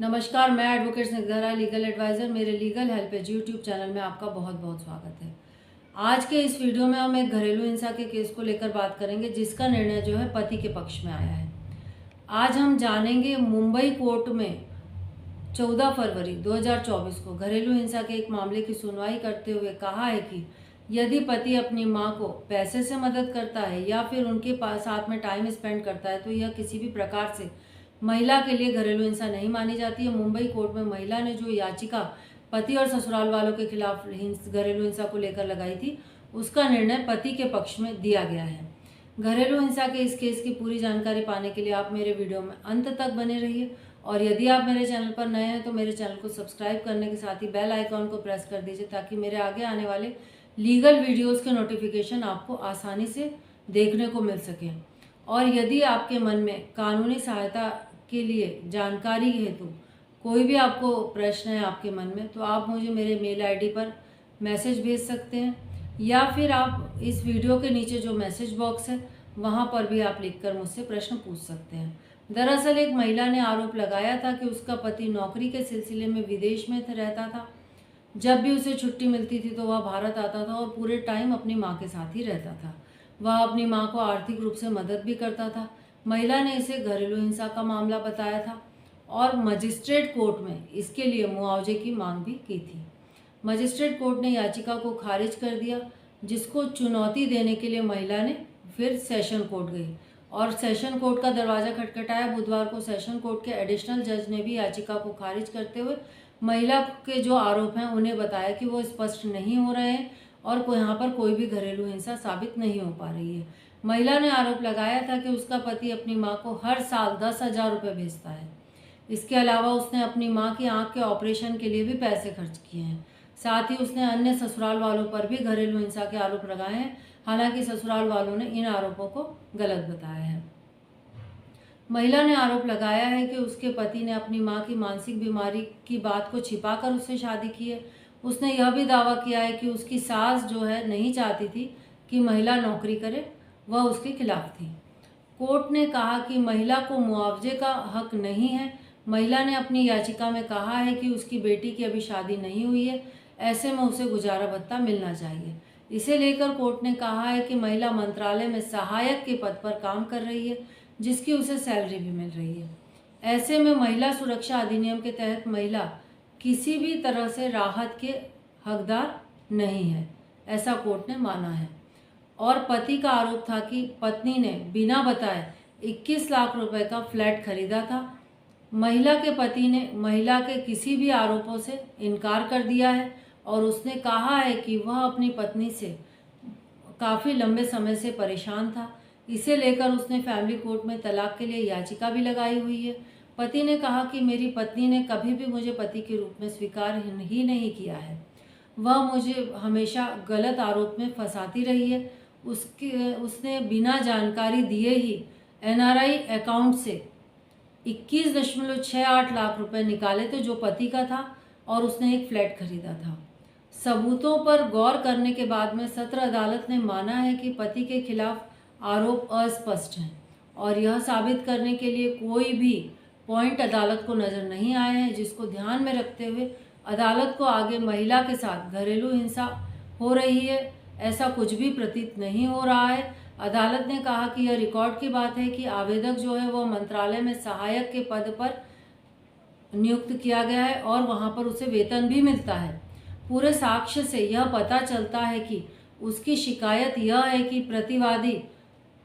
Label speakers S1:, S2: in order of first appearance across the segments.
S1: नमस्कार, मैं advocate Snigdha Rai, legal adviser. मेरे legal help as YouTube channel में आपका बहुत बहुत स्वागत है। आज के इस वीडियो में हम एक घरेलू हिंसा के केस को लेकर बात करेंगे, जिसका निर्णय जो है पति के पक्ष में आया है। आज हम जानेंगे मुंबई कोर्ट में 14 फरवरी 2024 को घरेलू हिंसा के एक मामले की सुनवाई करते हुए कहा है कि यदि पति अपनी मां को पैसे से मदद करता है या फिर उनके साथ में टाइम स्पेंड करता है तो यह किसी भी प्रकार से महिला के लिए घरेलू हिंसा नहीं मानी जाती है। मुंबई कोर्ट में महिला ने जो याचिका पति और ससुराल वालों के खिलाफ घरेलू हिंसा को लेकर लगाई थी, उसका निर्णय पति के पक्ष में दिया गया है। घरेलू हिंसा के इस केस की पूरी जानकारी पाने के लिए आप मेरे वीडियो में अंत तक बने रहिए, और यदि आप मेरे चैनल पर नए हैं तो मेरे चैनल को सब्सक्राइब करने के साथ ही बेल आइकॉन को प्रेस कर दीजिए, ताकि मेरे आगे आने वाले लीगल वीडियोस के नोटिफिकेशन आपको आसानी से देखने को मिल सके। और यदि आपके मन में कानूनी सहायता के लिए जानकारी हेतु कोई भी आपको प्रश्न है आपके मन में, तो आप मुझे मेरे मेल आईडी पर मैसेज भेज सकते हैं, या फिर आप इस वीडियो के नीचे जो मैसेज बॉक्स है वहाँ पर भी आप लिखकर मुझसे प्रश्न पूछ सकते हैं। दरअसल एक महिला ने आरोप लगाया था कि उसका पति नौकरी के सिलसिले में विदेश में रहता था। जब भी उसे छुट्टी मिलती थी तो वह भारत आता था और पूरे टाइम अपनी माँ के साथ ही रहता था। वह अपनी माँ को आर्थिक रूप से मदद भी करता था। महिला ने इसे घरेलू हिंसा का मामला बताया था और मजिस्ट्रेट कोर्ट में इसके लिए मुआवजे की मांग भी की थी। मजिस्ट्रेट कोर्ट ने याचिका को खारिज कर दिया, जिसको चुनौती देने के लिए महिला ने फिर सेशन कोर्ट गई और सेशन कोर्ट का दरवाज़ा खटखटाया। बुधवार को सेशन कोर्ट के एडिशनल जज ने भी याचिका को खारिज करते हुए महिला के जो आरोप हैं उन्हें बताया कि वो स्पष्ट नहीं हो रहे हैं और यहाँ पर कोई भी घरेलू हिंसा साबित नहीं हो पा रही है। महिला ने आरोप लगाया था कि उसका पति अपनी मां को हर साल 10,000 रुपये भेजता है। इसके अलावा उसने अपनी मां की आंख के ऑपरेशन के लिए भी पैसे खर्च किए हैं। साथ ही उसने अन्य ससुराल वालों पर भी घरेलू हिंसा के आरोप लगाए हैं। हालांकि ससुराल वालों ने इन आरोपों को गलत बताया है। महिला ने आरोप लगाया है कि उसके पति ने अपनी मां की मानसिक बीमारी की बात को छिपाकर उससे शादी की है। उसने यह भी दावा किया है कि उसकी सास जो है नहीं चाहती थी कि महिला नौकरी करे, वह उसके खिलाफ थी। कोर्ट ने कहा कि महिला को मुआवजे का हक नहीं है। महिला ने अपनी याचिका में कहा है कि उसकी बेटी की अभी शादी नहीं हुई है, ऐसे में उसे गुजारा भत्ता मिलना चाहिए। इसे लेकर कोर्ट ने कहा है कि महिला मंत्रालय में सहायक के पद पर काम कर रही है, जिसकी उसे सैलरी भी मिल रही है। ऐसे में महिला सुरक्षा अधिनियम के तहत महिला किसी भी तरह से राहत के हकदार नहीं है, ऐसा कोर्ट ने माना है। और पति का आरोप था कि पत्नी ने बिना बताए 21 लाख रुपए का फ्लैट खरीदा था। महिला के पति ने महिला के किसी भी आरोपों से इनकार कर दिया है और उसने कहा है कि वह अपनी पत्नी से काफ़ी लंबे समय से परेशान था। इसे लेकर उसने फैमिली कोर्ट में तलाक के लिए याचिका भी लगाई हुई है। पति ने कहा कि मेरी पत्नी ने कभी भी मुझे पति के रूप में स्वीकार ही नहीं किया है। वह मुझे हमेशा गलत आरोप में फंसाती रही है। उसने बिना जानकारी दिए ही एनआरआई अकाउंट से 21.68 लाख रुपए निकाले थे, जो पति का था, और उसने एक फ्लैट खरीदा था। सबूतों पर गौर करने के बाद में सत्र अदालत ने माना है कि पति के खिलाफ आरोप अस्पष्ट हैं और यह साबित करने के लिए कोई भी पॉइंट अदालत को नज़र नहीं आए हैं, जिसको ध्यान में रखते हुए अदालत को आगे महिला के साथ घरेलू हिंसा हो रही है ऐसा कुछ भी प्रतीत नहीं हो रहा है। अदालत ने कहा कि यह रिकॉर्ड की बात है कि आवेदक जो है वह मंत्रालय में सहायक के पद पर नियुक्त किया गया है और वहां पर उसे वेतन भी मिलता है। पूरे साक्ष्य से यह पता चलता है कि उसकी शिकायत यह है कि प्रतिवादी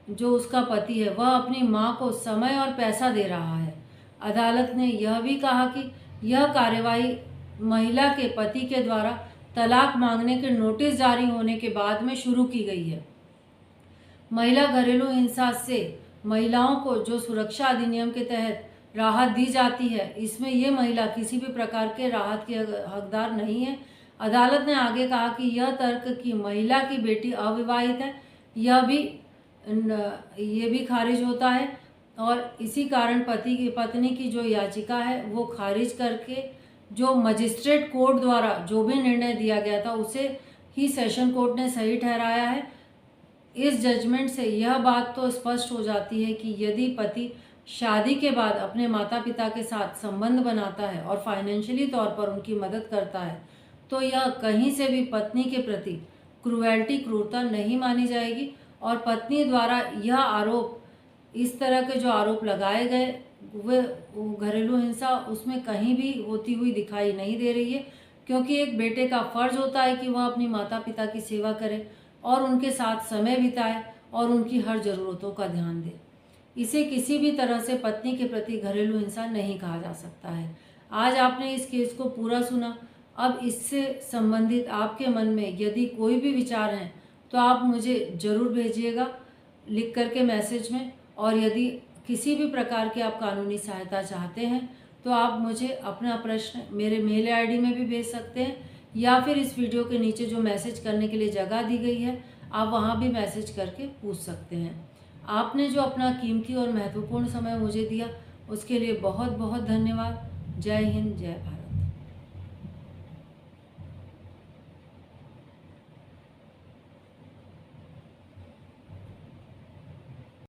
S1: जो उसका पति है वह अपनी मां को समय और पैसा दे रहा है। अदालत ने यह भी कहा कि यह कार्यवाही महिला के पति के द्वारा तलाक मांगने के नोटिस जारी होने के बाद में शुरू की गई है। महिला घरेलू हिंसा से महिलाओं को जो सुरक्षा अधिनियम के तहत राहत दी जाती है, इसमें ये महिला किसी भी प्रकार के राहत की हकदार नहीं है। अदालत ने आगे कहा कि यह तर्क कि महिला की बेटी अविवाहित है, ये भी खारिज होता है और इसी कारण पत्नी की जो याचिका है वो खारिज करके जो मजिस्ट्रेट कोर्ट द्वारा जो भी निर्णय दिया गया था उसे ही सेशन कोर्ट ने सही ठहराया है। इस जजमेंट से यह बात तो स्पष्ट हो जाती है कि यदि पति शादी के बाद अपने माता पिता के साथ संबंध बनाता है और फाइनेंशियली तौर पर उनकी मदद करता है, तो यह कहीं से भी पत्नी के प्रति क्रूरता नहीं मानी जाएगी। और पत्नी द्वारा यह आरोप, इस तरह के जो आरोप लगाए गए, वे घरेलू हिंसा उसमें कहीं भी होती हुई दिखाई नहीं दे रही है, क्योंकि एक बेटे का फर्ज होता है कि वह अपनी माता पिता की सेवा करे और उनके साथ समय बिताए और उनकी हर ज़रूरतों का ध्यान दे। इसे किसी भी तरह से पत्नी के प्रति घरेलू हिंसा नहीं कहा जा सकता है। आज आपने इस केस को पूरा सुना। अब इससे संबंधित आपके मन में यदि कोई भी विचार हैं तो आप मुझे ज़रूर भेजिएगा लिख करके मैसेज में। और यदि किसी भी प्रकार की आप कानूनी सहायता चाहते हैं तो आप मुझे अपना प्रश्न मेरे मेल आईडी में भी भेज सकते हैं, या फिर इस वीडियो के नीचे जो मैसेज करने के लिए जगह दी गई है आप वहाँ भी मैसेज करके पूछ सकते हैं। आपने जो अपना कीमती और महत्वपूर्ण समय मुझे दिया उसके लिए बहुत बहुत धन्यवाद। जय हिंद, जय भारत।